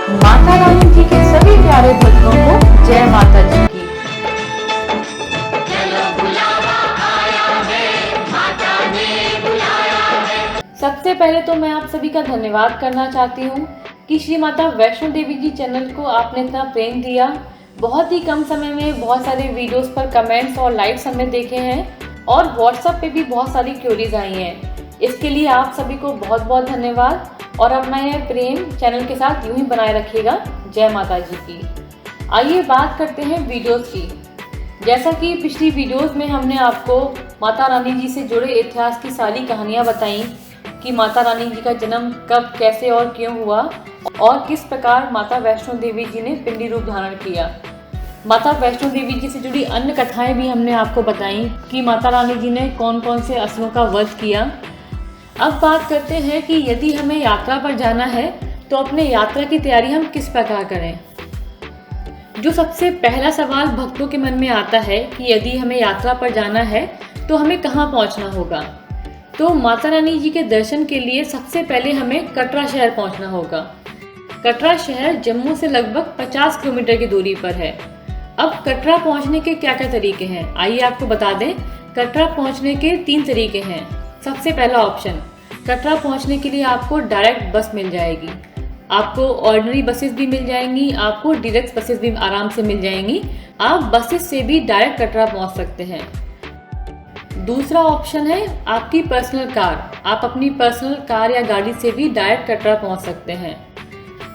माता रानी जी के सभी प्यारे भक्तों को जय माता जी की। सबसे पहले तो मैं आप सभी का धन्यवाद करना चाहती हूँ कि श्री माता वैष्णो देवी जी चैनल को आपने इतना प्रेम दिया। बहुत ही कम समय में बहुत सारे वीडियोस पर कमेंट्स और लाइक्स हमने देखे हैं और व्हाट्सएप पे भी बहुत सारी क्यूरीज आई हैं। इसके लिए आप सभी को बहुत बहुत धन्यवाद और अपना यह प्रेम चैनल के साथ यूं ही बनाए रखिएगा। जय माता जी की। आइए बात करते हैं वीडियोस की। जैसा कि पिछली वीडियोस में हमने आपको माता रानी जी से जुड़े इतिहास की सारी कहानियाँ बताई कि माता रानी जी का जन्म कब, कैसे और क्यों हुआ और किस प्रकार माता वैष्णो देवी जी ने पिंडी रूप धारण किया। माता वैष्णो देवी जी से जुड़ी अन्य कथाएं भी हमने आपको बताई कि माता रानी जी ने कौन कौन से असुरों का वध किया। अब बात करते हैं कि यदि हमें यात्रा पर जाना है तो अपने यात्रा की तैयारी हम किस प्रकार करें। जो सबसे पहला सवाल भक्तों के मन में आता है कि यदि हमें यात्रा पर जाना है तो हमें कहाँ पहुँचना होगा। तो माता रानी जी के दर्शन के लिए सबसे पहले हमें कटरा शहर पहुँचना होगा। कटरा शहर जम्मू से लगभग 50 किलोमीटर की दूरी पर है। अब कटरा पहुँचने के क्या क्या तरीके हैं, आइए आपको बता दें। कटरा पहुँचने के 3 तरीके हैं। सबसे पहला ऑप्शन, कटरा पहुंचने के लिए आपको डायरेक्ट बस मिल जाएगी। आपको ऑर्डिनरी बसेस भी मिल जाएंगी, आपको डीलक्स बसेस भी आराम से मिल जाएंगी। आप बसेस से भी डायरेक्ट कटरा पहुंच सकते हैं। दूसरा ऑप्शन है आपकी पर्सनल कार। आप अपनी पर्सनल कार या गाड़ी से भी डायरेक्ट कटरा पहुंच सकते हैं।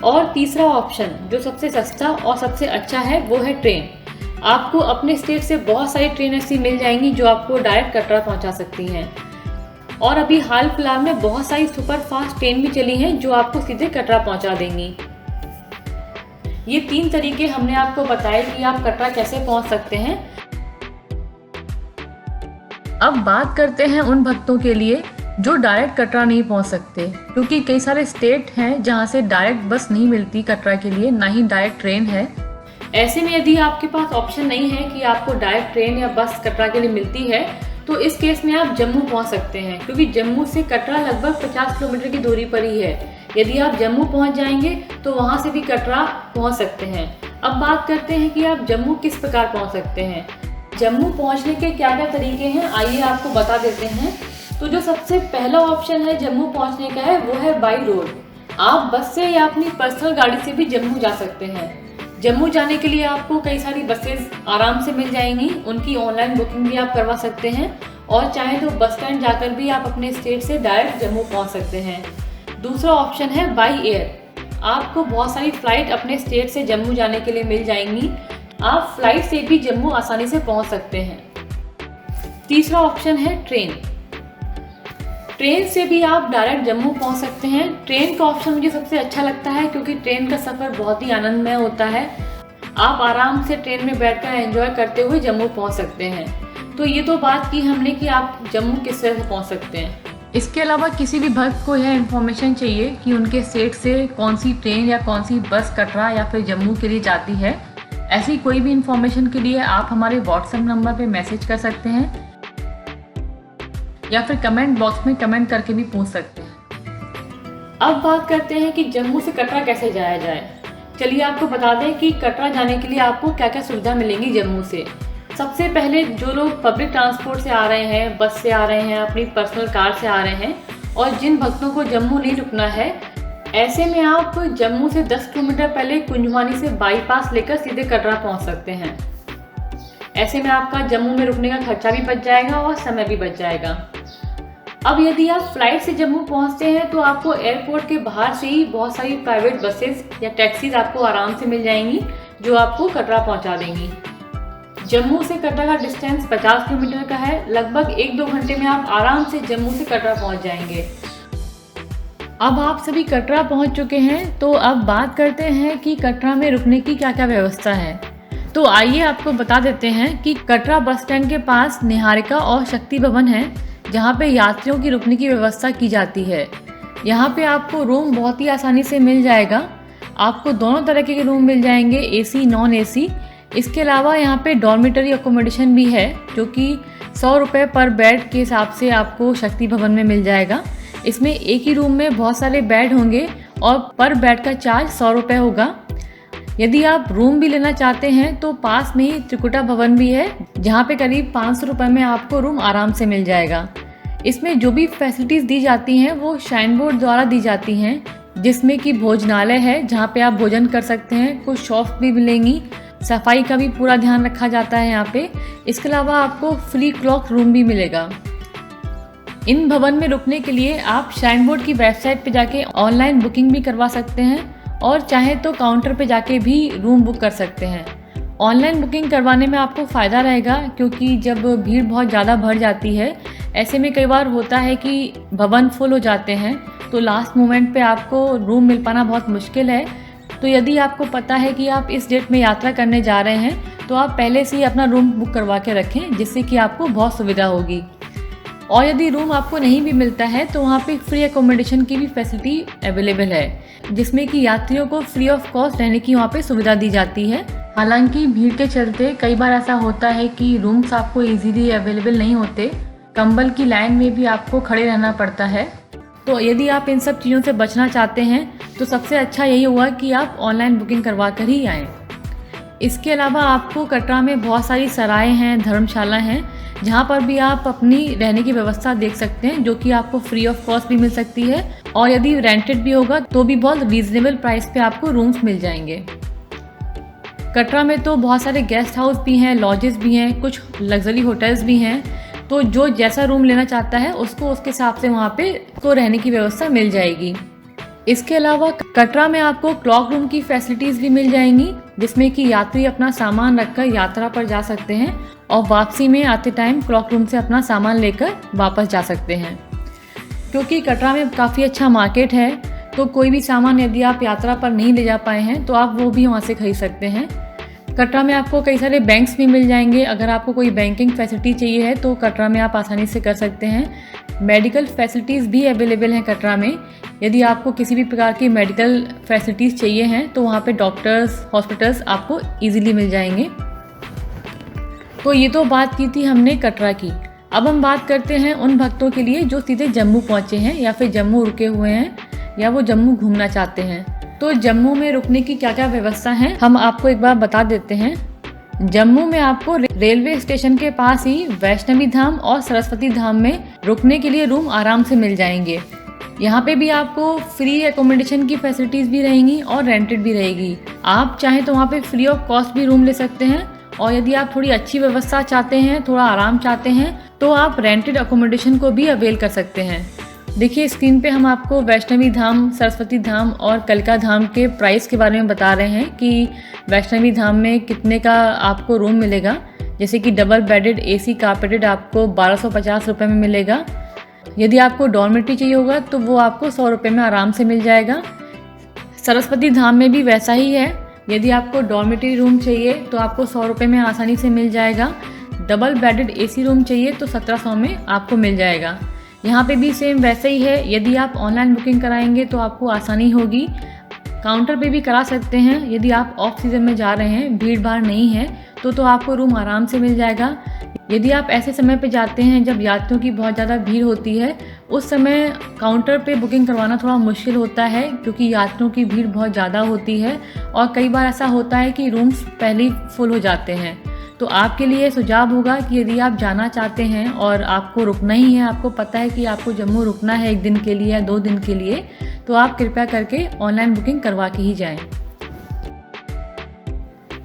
और तीसरा ऑप्शन जो सबसे सस्ता और सबसे अच्छा है वो है ट्रेन। आपको अपने स्टेट से बहुत सारी ट्रेन ऐसी मिल जाएंगी जो आपको डायरेक्ट कटरा पहुँचा सकती हैं। और अभी हाल फिलहाल में बहुत सारी सुपर फास्ट ट्रेन भी चली हैं जो आपको सीधे कटरा पहुंचा देंगी। ये 3 तरीके हमने आपको बताए कि आप कटरा कैसे पहुंच सकते हैं। अब बात करते हैं उन भक्तों के लिए जो डायरेक्ट कटरा नहीं पहुंच सकते, क्योंकि कई सारे स्टेट हैं जहां से डायरेक्ट बस नहीं मिलती कटरा के लिए, ना ही डायरेक्ट ट्रेन है। ऐसे में यदि आपके पास ऑप्शन नहीं है कि आपको डायरेक्ट ट्रेन या बस कटरा के लिए मिलती है तो इस केस में आप जम्मू पहुंच सकते हैं, क्योंकि जम्मू से कटरा लगभग 50 किलोमीटर की दूरी पर ही है। यदि आप जम्मू पहुंच जाएंगे तो वहां से भी कटरा पहुंच सकते हैं। अब बात करते हैं कि आप जम्मू किस प्रकार पहुंच सकते हैं। जम्मू पहुंचने के क्या क्या तरीके हैं, आइए आपको बता देते हैं। तो जो सबसे पहला ऑप्शन है जम्मू पहुँचने का है वो है बाई रोड। आप बस से या अपनी पर्सनल गाड़ी से भी जम्मू जा सकते हैं। जम्मू जाने के लिए आपको कई सारी बसेस आराम से मिल जाएंगी, उनकी ऑनलाइन बुकिंग भी आप करवा सकते हैं और चाहे तो बस स्टैंड जाकर भी आप अपने स्टेट से डायरेक्ट जम्मू पहुंच सकते हैं। दूसरा ऑप्शन है बाई एयर। आपको बहुत सारी फ़्लाइट अपने स्टेट से जम्मू जाने के लिए मिल जाएंगी। आप फ्लाइट से भी जम्मू आसानी से पहुंच सकते हैं। तीसरा ऑप्शन है ट्रेन। ट्रेन से भी आप डायरेक्ट जम्मू पहुंच सकते हैं। ट्रेन का ऑप्शन मुझे सबसे अच्छा लगता है क्योंकि ट्रेन का सफ़र बहुत ही आनंदमय होता है। आप आराम से ट्रेन में बैठकर एंजॉय करते हुए जम्मू पहुंच सकते हैं। तो ये तो बात की हमने कि आप जम्मू किस तरह से पहुंच सकते हैं। इसके अलावा किसी भी भक्त को यह इन्फॉर्मेशन चाहिए कि उनके स्टेट से कौन सी ट्रेन या कौन सी बस कटरा या फिर जम्मू के लिए जाती है, ऐसी कोई भी इन्फॉर्मेशन के लिए आप हमारे व्हाट्सएप नंबर पर मैसेज कर सकते हैं या फिर कमेंट बॉक्स में कमेंट करके भी पूछ सकते हैं। अब बात करते हैं कि जम्मू से कटरा कैसे जाया जाए। चलिए आपको बता दें कि कटरा जाने के लिए आपको क्या क्या सुविधा मिलेंगी जम्मू से। सबसे पहले जो लोग पब्लिक ट्रांसपोर्ट से आ रहे हैं, बस से आ रहे हैं, अपनी पर्सनल कार से आ रहे हैं और जिन भक्तों को जम्मू नहीं रुकना है, ऐसे में आप जम्मू से 10 किलोमीटर पहले कुंजवानी से बाईपास लेकर सीधे कटरा पहुँच सकते हैं। ऐसे में आपका जम्मू में रुकने का खर्चा भी बच जाएगा और समय भी बच जाएगा। अब यदि आप फ्लाइट से जम्मू पहुंचते हैं तो आपको एयरपोर्ट के बाहर से ही बहुत सारी प्राइवेट बसेस या टैक्सीज आपको आराम से मिल जाएंगी जो आपको कटरा पहुंचा देंगी। जम्मू से कटरा का डिस्टेंस 50 किलोमीटर का है। लगभग 1-2 घंटे में आप आराम से जम्मू से कटरा पहुंच जाएंगे। अब आप सभी कटरा पहुंच चुके हैं तो अब बात करते हैं कि कटरा में रुकने की क्या क्या व्यवस्था है। तो आइए आपको बता देते हैं कि कटरा बस स्टैंड के पास निहारिका और शक्ति भवन है, जहाँ पे यात्रियों की रुकने की व्यवस्था की जाती है। यहाँ पे आपको रूम बहुत ही आसानी से मिल जाएगा। आपको दोनों तरह के रूम मिल जाएंगे, एसी नॉन एसी। इसके अलावा यहाँ पे डॉर्मेटरी अकोमोडेशन भी है जो कि 100 रुपये पर बेड के हिसाब से आपको शक्ति भवन में मिल जाएगा। इसमें एक ही रूम में बहुत सारे बेड होंगे और पर बेड का चार्ज 100 रुपये होगा। यदि आप रूम भी लेना चाहते हैं तो पास में ही त्रिकुटा भवन भी है, जहाँ पे करीब 500 रुपये में आपको रूम आराम से मिल जाएगा। इसमें जो भी फैसिलिटीज़ दी जाती हैं वो श्राइन बोर्ड द्वारा दी जाती हैं, जिसमें कि भोजनालय है जहाँ पे आप भोजन कर सकते हैं, कुछ शॉप भी मिलेंगी, सफाई का भी पूरा ध्यान रखा जाता है यहाँ पे। इसके अलावा आपको फ्री क्लॉक रूम भी मिलेगा। इन भवन में रुकने के लिए आप श्राइन बोर्ड की वेबसाइट पे जाके ऑनलाइन बुकिंग भी करवा सकते हैं और चाहे तो काउंटर पे जाके भी रूम बुक कर सकते हैं। ऑनलाइन बुकिंग करवाने में आपको फ़ायदा रहेगा, क्योंकि जब भीड़ बहुत ज़्यादा बढ़ जाती है, ऐसे में कई बार होता है कि भवन फुल हो जाते हैं, तो लास्ट मोमेंट पे आपको रूम मिल पाना बहुत मुश्किल है। तो यदि आपको पता है कि आप इस डेट में यात्रा करने जा रहे हैं तो आप पहले से ही अपना रूम बुक करवा के रखें, जिससे कि आपको बहुत सुविधा होगी। और यदि रूम आपको नहीं भी मिलता है तो वहाँ पे फ्री एकोमोडेशन की भी फैसिलिटी अवेलेबल है, जिसमें कि यात्रियों को फ्री ऑफ कॉस्ट रहने की वहाँ पे सुविधा दी जाती है। हालांकि भीड़ के चलते कई बार ऐसा होता है कि रूम्स आपको इजीली अवेलेबल नहीं होते, कंबल की लाइन में भी आपको खड़े रहना पड़ता है। तो यदि आप इन सब चीज़ों से बचना चाहते हैं तो सबसे अच्छा यही होगा कि आप ऑनलाइन बुकिंग करवा कर ही आएँ। इसके अलावा आपको कटरा में बहुत सारी सराय हैं, धर्मशाला हैं, जहाँ पर भी आप अपनी रहने की व्यवस्था देख सकते हैं, जो कि आपको फ्री ऑफ कॉस्ट भी मिल सकती है, और यदि रेंटेड भी होगा तो भी बहुत रीजनेबल प्राइस पे आपको रूम्स मिल जाएंगे। कटरा में तो बहुत सारे गेस्ट हाउस भी हैं, लॉजेस भी हैं, कुछ लग्जरी होटल्स भी हैं, तो जो जैसा रूम लेना चाहता है उसको उसके हिसाब से वहाँ पे को रहने की व्यवस्था मिल जाएगी। इसके अलावा कटरा में आपको क्लॉक रूम की फैसिलिटीज़ भी मिल जाएंगी, जिसमें कि यात्री अपना सामान रखकर यात्रा पर जा सकते हैं और वापसी में आते टाइम क्लॉक रूम से अपना सामान लेकर वापस जा सकते हैं। क्योंकि कटरा में काफ़ी अच्छा मार्केट है, तो कोई भी सामान यदि आप यात्रा पर नहीं ले जा पाए हैं तो आप वो भी वहाँ से खरीद सकते हैं। कटरा में आपको कई सारे बैंक्स भी मिल जाएंगे। अगर आपको कोई बैंकिंग फैसिलिटी चाहिए है तो कटरा में आप आसानी से कर सकते हैं। मेडिकल फैसिलिटीज़ भी अवेलेबल हैं कटरा में। यदि आपको किसी भी प्रकार की मेडिकल फैसिलिटीज़ चाहिए हैं तो वहाँ पे डॉक्टर्स, हॉस्पिटल्स आपको ईजिली मिल जाएंगे। तो ये तो बात की थी हमने कटरा की। अब हम बात करते हैं उन भक्तों के लिए जो सीधे जम्मू पहुँचे हैं या फिर जम्मू रुके हुए हैं या वो जम्मू घूमना चाहते हैं। तो जम्मू में रुकने की क्या क्या व्यवस्था है हम आपको एक बार बता देते हैं। जम्मू में आपको रेलवे स्टेशन के पास ही वैष्णवी धाम और सरस्वती धाम में रुकने के लिए रूम आराम से मिल जाएंगे। यहाँ पे भी आपको फ्री एकोमोडेशन की फैसिलिटीज़ भी रहेंगी और रेंटेड भी रहेगी। आप चाहें तो वहाँ पे फ्री ऑफ कॉस्ट भी रूम ले सकते हैं, और यदि आप थोड़ी अच्छी व्यवस्था चाहते हैं, थोड़ा आराम चाहते हैं, तो आप रेंटेड एकोमोडेशन को भी अवेल कर सकते हैं। देखिए स्क्रीन पे हम आपको वैष्णवी धाम, सरस्वती धाम और कलका धाम के प्राइस के बारे में बता रहे हैं कि वैष्णवी धाम में कितने का आपको रूम मिलेगा। जैसे कि डबल बेडेड AC कारपेटेड आपको 1250 रुपये में मिलेगा। यदि आपको डॉर्मेट्री चाहिए होगा तो वो आपको 100 रुपये में आराम से मिल जाएगा। सरस्वती धाम में भी वैसा ही है। यदि आपको डॉर्मेट्री रूम चाहिए तो आपको 100 रुपये में आसानी से मिल जाएगा। डबल बेडेड AC रूम चाहिए तो 1700 में आपको मिल जाएगा। यहाँ पे भी सेम वैसे ही है। यदि आप ऑनलाइन बुकिंग कराएंगे तो आपको आसानी होगी। काउंटर पे भी करा सकते हैं। यदि आप ऑफ सीज़न में जा रहे हैं, भीड़ भाड़ नहीं है, तो आपको रूम आराम से मिल जाएगा। यदि आप ऐसे समय पे जाते हैं जब यात्रियों की बहुत ज़्यादा भीड़ होती है, उस समय काउंटर पे बुकिंग करवाना थोड़ा मुश्किल होता है, क्योंकि यात्रियों की भीड़ बहुत ज़्यादा होती है और कई बार ऐसा होता है कि रूम्स पहले ही फुल हो जाते हैं। तो आपके लिए सुझाव होगा कि यदि आप जाना चाहते हैं और आपको रुकना ही है, आपको पता है कि आपको जम्मू रुकना है 1 दिन के लिए या 2 दिन के लिए, तो आप कृपया करके ऑनलाइन बुकिंग करवा के ही जाएं।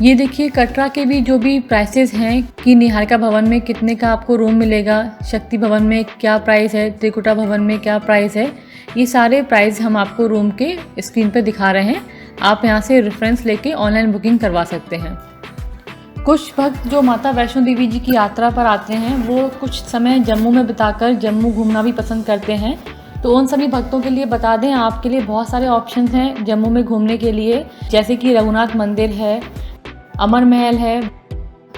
ये देखिए कटरा के भी जो भी प्राइसेस हैं कि निहारिका भवन में कितने का आपको रूम मिलेगा, शक्ति भवन में क्या प्राइस है, त्रिकुटा भवन में क्या प्राइस है, ये सारे प्राइस हम आपको रूम के स्क्रीन पर दिखा रहे हैं। आप यहाँ से रेफरेंस लेके ऑनलाइन बुकिंग करवा सकते हैं। कुछ भक्त जो माता वैष्णो देवी जी की यात्रा पर आते हैं वो कुछ समय जम्मू में बिताकर जम्मू घूमना भी पसंद करते हैं। तो उन सभी भक्तों के लिए बता दें, आपके लिए बहुत सारे ऑप्शंस हैं जम्मू में घूमने के लिए, जैसे कि रघुनाथ मंदिर है, अमर महल है,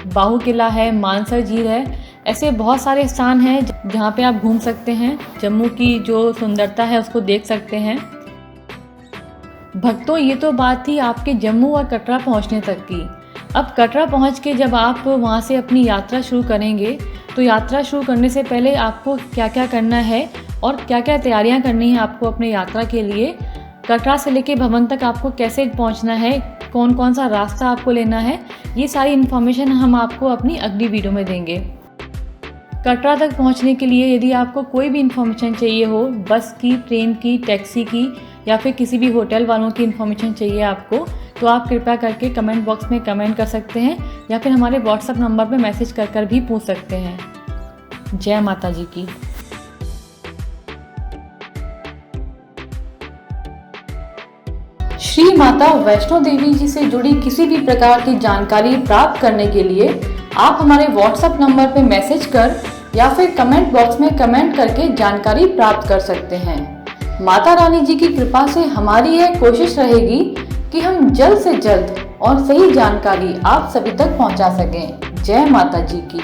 बाहू किला है, मानसर झील है। ऐसे बहुत सारे स्थान हैं जहाँ पे आप घूम सकते हैं, जम्मू की जो सुंदरता है उसको देख सकते हैं। भक्तों ये तो बात थी आपके जम्मू और कटरा पहुँचने तक की। अब कटरा पहुंच के जब आप वहां से अपनी यात्रा शुरू करेंगे, तो यात्रा शुरू करने से पहले आपको क्या क्या करना है और क्या क्या तैयारियां करनी है आपको अपने यात्रा के लिए, कटरा से लेके भवन तक आपको कैसे पहुंचना है, कौन कौन सा रास्ता आपको लेना है, ये सारी इन्फॉर्मेशन हम आपको अपनी अगली वीडियो में देंगे। कटरा तक पहुंचने के लिए यदि आपको कोई भी इन्फॉर्मेशन चाहिए हो, बस की, ट्रेन की, टैक्सी की या फिर किसी भी होटल वालों की इन्फॉर्मेशन चाहिए आपको, तो आप कृपया करके कमेंट बॉक्स में कमेंट कर सकते हैं या फिर हमारे व्हाट्सएप नंबर पर मैसेज कर भी पूछ सकते हैं। जय माता जी की। श्री माता वैष्णो देवी जी से जुड़ी किसी भी प्रकार की जानकारी प्राप्त करने के लिए आप हमारे व्हाट्सएप नंबर पर मैसेज कर या फिर कमेंट बॉक्स में कमेंट करके जानकारी प्राप्त कर सकते हैं। माता रानी जी की कृपा से हमारी यह कोशिश रहेगी कि हम जल्द से जल्द और सही जानकारी आप सभी तक पहुंचा सकें। जय माता जी की।